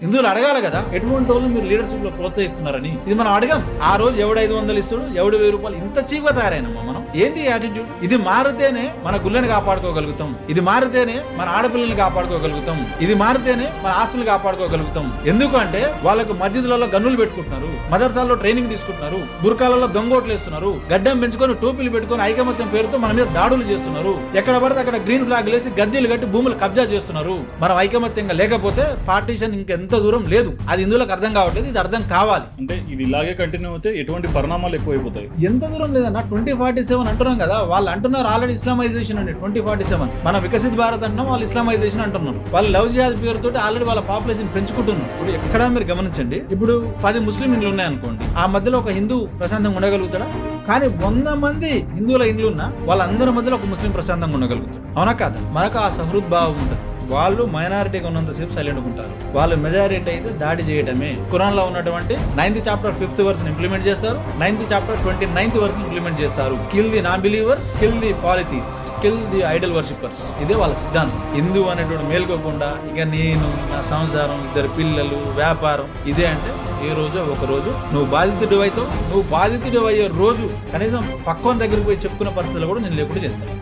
హిందువులు అడగాలి కదా ఎటువంటి వాళ్ళు మీరు లీడర్షిప్ లో ప్రోత్సహిస్తున్నారని. ఇది మనం అడగం. ఆ రోజు ఎవడు 500 ఇస్తాడు, ఎవడు 1000 రూపాయలు, ఇంత చీప్గా తయారైనమ్మా మనం. ఏంది యాటిట్యూడ్? ఇది మారితేనే మన గుళ్ళని కాపాడుకోగలుగుతాం, ఇది మారితేనే మన ఆడపిల్లల్ని కాపాడుకోగలుగుతాం, ఇది మారితేనే మన ఆస్తులు కాపాడుకోగలుగుతాం. ఎందుకంటే వాళ్ళకు మస్జిద్లలో గన్నులు పెట్టుకుంటున్నారు, మదర్సాల్లో ట్రైనింగ్ తీసుకుంటున్నారు, బుర్కాలలో దొంగోట్లు వేస్తున్నారు, గడ్డం పెంచుకొని టోపీలు పెట్టుకొని ఐకమత్యం పేరుతో మన మీద దాడులు చేస్తున్నారు. ఎక్కడ పడితే అక్కడ గ్రీన్ ఫ్లాగ్ లేసి గద్దీలు కట్టి భూములు కబ్జా చేస్తున్నారు. మనం ఐకమత్యంగా లేకపోతే పార్టీషన్ ఇంకెంత దూరం లేదు. అది ఇందులోకి అర్థం కావట్లేదు, ఇది అర్థం కావాలి. అంటే ఇది ఇలాగే కంటిన్యూ అయితే ఎటువంటి పరిణామాలు ఎక్కువైపోతాయి? ఎంత దూరం లేదన్నా 2047 అంటున్నాం కదా, వాళ్ళు అంటున్నారు ఆల్రెడీ ఇస్లామైజేషన్ అండి. 2047 మనం వికసిత్ భారత్ అంటున్నాం, వాళ్ళు ఇస్లామైజేషన్ అంటున్నారు. వాళ్ళు లవ్ జిహాద్ పేరుతో ఆల్రెడీ వాళ్ళ పాపులేషన్ పెంచుకుంటున్నారు. ఇప్పుడు ఎక్కడ మీరు గమనించండి, ఇప్పుడు 10 ముస్లిం ఇండ్లు ఉన్నాయనుకోండి, ఆ మధ్యలో ఒక హిందూ ప్రశాంతంగా ఉండగలుగుతాడా? కానీ 100 మంది హిందువుల ఇండ్లు ఉన్నా వాళ్ళందరి మధ్యలో ఒక ముస్లిం ప్రశాంతంగా ఉండగలుగుతాడు. అవునా కాదా? మనకు ఆ సహృద్భావం ఉంటుంది. వాళ్ళు మైనారిటీగా ఉన్నంతసేపు సైలెంట్ ఉంటారు, వాళ్ళు మెజారిటీ అయితే దాడి చేయడమే. ఖురాన్ లో ఉన్నటువంటి 9th chapter 5th verse implement చేస్తారు, 9th chapter 29th verse implement చేస్తారు. Kill the non believers, kill the polytheists, kill the idol worshippers. ఇదే వాళ్ళ సిద్ధాంతం. హిందూ అనేటువంటి మేల్కోకుండా ఇక నేను, నా సంసారం, 2 పిల్లలు, వ్యాపారం ఇదే అంటే ఏ రోజు ఒక రోజు నువ్వు బాధితుడు అవుతావు. నువ్వు బాధితుడు అయ్యే రోజు కనీసం పక్కన దగ్గరికి పోయి చెప్పుకున్న పరిస్థితులు కూడా నేను లేకుండా చేస్తాను.